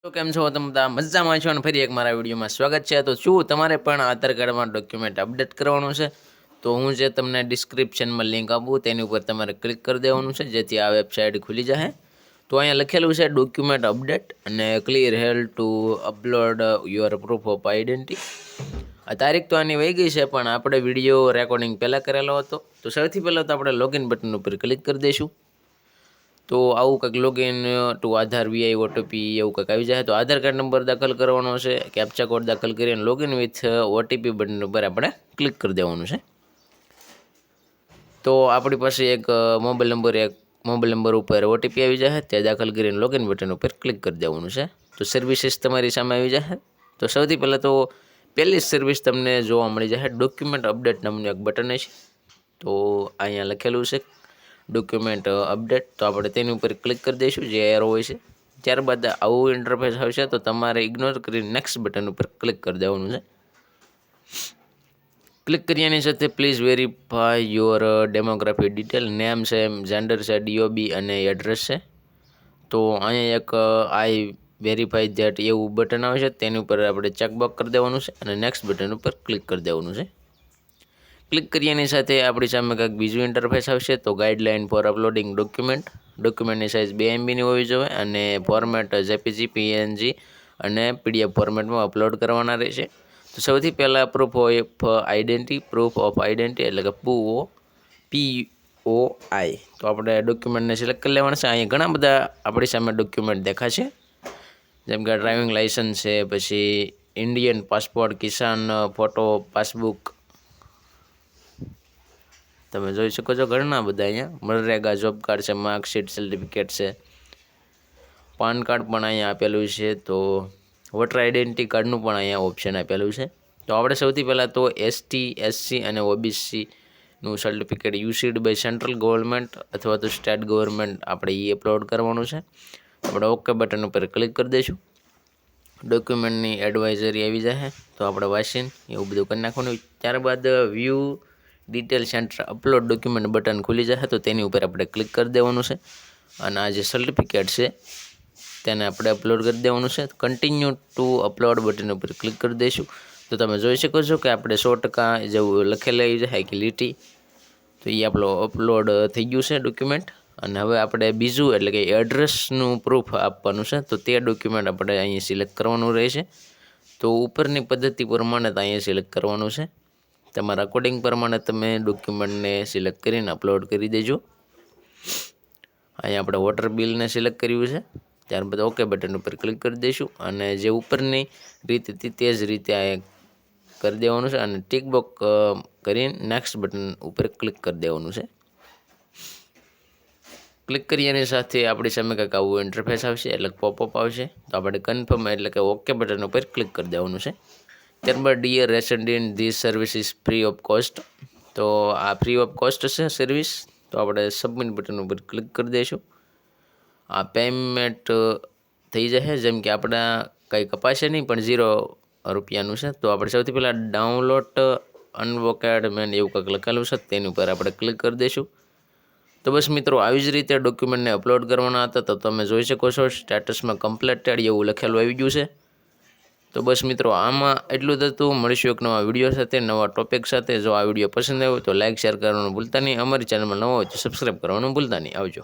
તો કેમ છો તમે બધા મજામાં છો અને ફરી એક મારા વિડીયોમાં સ્વાગત છે। તો શું તમારે પણ આધાર કાર્ડમાં ડોક્યુમેન્ટ અપડેટ કરવાનું છે તો હું જે તમને ડિસ્ક્રિપ્શનમાં લિંક આપું તેની ઉપર તમારે ક્લિક કરી દેવાનું છે જેથી આ વેબસાઇટ ખુલી જશે। તો અહીંયા લખેલું છે ડોક્યુમેન્ટ અપડેટ અને clear help to upload your proof of identity. આ તારીખ તો આની વહી ગઈ છે પણ આપણે વિડીયો રેકોર્ડિંગ પહેલાં કરેલો હતો। તો સૌથી પહેલાં તો આપણે લોગિન બટન ઉપર ક્લિક કરી દઈશું। તો આવું કંઈક લોગિન ટુ આધાર વીઆઈ ઓટીપી એવું કંઈક આવી જાય। તો આધાર કાર્ડ નંબર દાખલ કરવાનો છે, કેપ્ચા કોડ દાખલ કરીને લોગિન વિથ ઓટીપી બટન ઉપર આપણે ક્લિક કરી દેવાનું છે। તો આપણી પાસે એક મોબાઈલ નંબર ઉપર ઓટીપી આવી જાય તે દાખલ કરીને લોગિન બટન ઉપર ક્લિક કરી દેવાનું છે। તો સર્વિસીસ તમારી સામે આવી જાય। તો સૌથી પહેલાં તો પહેલી સર્વિસ તમને જોવા મળી જાય ડોક્યુમેન્ટ અપડેટ નામનું એક બટન છે। તો અહીંયા લખેલું છે ડોક્યુમેન્ટ અપડેટ। તો આપણે તેની ઉપર ક્લિક કરી દઈશું જે એરો હોય છે। ત્યારબાદ આવું ઇન્ટરફેસ આવશે તો તમારે ઇગ્નોર કરીને નેક્સ્ટ બટન ઉપર ક્લિક કરી દેવાનું છે। ક્લિક કર્યાની સાથે please verify your demography detail, name છે, જેન્ડર છે, ડીઓબી અને એડ્રેસ છે। તો અહીંયા એક આઈ વેરીફાઈ ધેટ એવું બટન આવે છે તેની ઉપર આપણે ચેકબોક્સ કરી દેવાનું છે અને નેક્સ્ટ બટન ઉપર ક્લિક કરી દેવાનું છે। ક્લિક કર્યાની સાથે આપણી સામે કંઈક બીજું ઇન્ટરફેસ આવશે। તો ગાઈડલાઇન ફોર અપલોડિંગ ડોક્યુમેન્ટની સાઇઝ 2 MBની હોવી જોઈએ અને ફોર્મેટ જેપીજી, પીએનજી અને પીડીએફ ફોર્મેટમાં અપલોડ કરવાના રહેશે। તો સૌથી પહેલાં પ્રૂફ ઓફ આઈડેન્ટિટી એટલે કે POI તો આપણે ડોક્યુમેન્ટને સિલેક્ટ કરી લેવાના છે। અહીંયા ઘણા બધા આપણી સામે ડોક્યુમેન્ટ દેખાશે જેમ કે ડ્રાઇવિંગ લાઇસન્સ છે, પછી ઇન્ડિયન પાસપોર્ટ, કિસાન ફોટો પાસબુક તમે જોઈ શકો છો ઘણા બધા અહીંયા મનરેગા જોબ કાર્ડ છે, માર્કશીટ સર્ટિફિકેટ છે, પાન કાર્ડ પણ અહીંયા આપેલું છે। તો વોટર આઈડેન્ટિટી કાર્ડનું પણ અહીંયા ઓપ્શન આપેલું છે। તો આપણે સૌથી પહેલાં તો એસટી, એસસી અને ઓબીસીનું સર્ટિફિકેટ યુસીડ બાય સેન્ટ્રલ ગવર્મેન્ટ અથવા તો સ્ટેટ ગવર્મેન્ટ આપણે એ અપલોડ કરવાનું છે। આપણે ઓકે બટન ઉપર ક્લિક કરી દઈશું। ડોક્યુમેન્ટની એડવાઇઝરી આવી જશે તો આપણે વાંચીને એવું બધું કરી નાખવાનું। ત્યારબાદ view detail centre upload document button ખુલી જશે તો તેની ઉપર આપણે ક્લિક કરી દેવાનું છે અને આ જે સર્ટિફિકેટ છે તેને આપણે અપલોડ કરી દેવાનું છે। કન્ટિન્યુ ટુ અપલોડ બટન ઉપર ક્લિક કરી દઈશું તો તમે જોઈ શકો છો કે આપણે 100% જેવું લખેલું આવી જાય કે લીટી તો એ આપણો અપલોડ થઈ ગયું છે ડોક્યુમેન્ટ। અને હવે આપણે બીજું એટલે કે એડ્રેસનું પ્રૂફ આપવાનું છે તો તે ડોક્યુમેન્ટ આપણે અહીં સિલેક્ટ કરવાનું રહેશે। તો ઉપરની પદ્ધતિ પ્રમાણે અહીંયા સિલેક્ટ કરવાનું છે, તમારા અકોર્ડિંગ પ્રમાણે તમે ડોક્યુમેન્ટને સિલેક્ટ કરીને અપલોડ કરી દેજો। અહીંયા આપણે વોટર બિલને સિલેક્ટ કર્યું છે, ત્યારબાદ ઓકે બટન ઉપર ક્લિક કરી દઈશું અને જે ઉપરની રીત હતી તે જ રીતે આ કરી દેવાનું છે અને ટિક બોક્સ કરીને નેક્સ્ટ બટન ઉપર ક્લિક કરી દેવાનું છે। ક્લિક કર્યાની સાથે આપણી સામે કંઈક આવું ઇન્ટરફેસ આવશે એટલે પોપઅપ આવશે તો આપણે કન્ફર્મ એટલે કે ઓકે બટન ઉપર ક્લિક કરી દેવાનું છે। ત્યારબાદ dear resident this service is free of cost તો આ ફ્રી ઓફ કોસ્ટ છે સર્વિસ। તો આપણે સબમિટ બટન ઉપર ક્લિક કરી દઈશું। આ પેમેન્ટ થઈ જશે જેમ કે આપણા કંઈ કપાશે નહીં પણ 0 રૂપિયાનું છે। તો આપણે સૌથી પહેલાં ડાઉનલોડ અનવોકેડ મેન એવું કંઈક લખેલું છે તેની ઉપર આપણે ક્લિક કરી દઈશું। તો બસ મિત્રો આવી જ રીતે ડોક્યુમેન્ટને અપલોડ કરવાના હતા તો તમે જોઈ શકો છો સ્ટેટસમાં કમ્પ્લીટેડ એવું લખેલું આવી ગયું છે। તો બસ મિત્રો આમાં એટલું જ હતું। મળીશું એક નવા વિડીયો સાથે, નવા ટોપિક સાથે। જો આ વિડીયો પસંદ આવ્યો તો લાઇક શેર કરવાનું ભૂલતા નહીં, અમારી ચેનલમાં નવા હોય તો સબસ્ક્રાઈબ કરવાનું ભૂલતા નહીં। આવજો।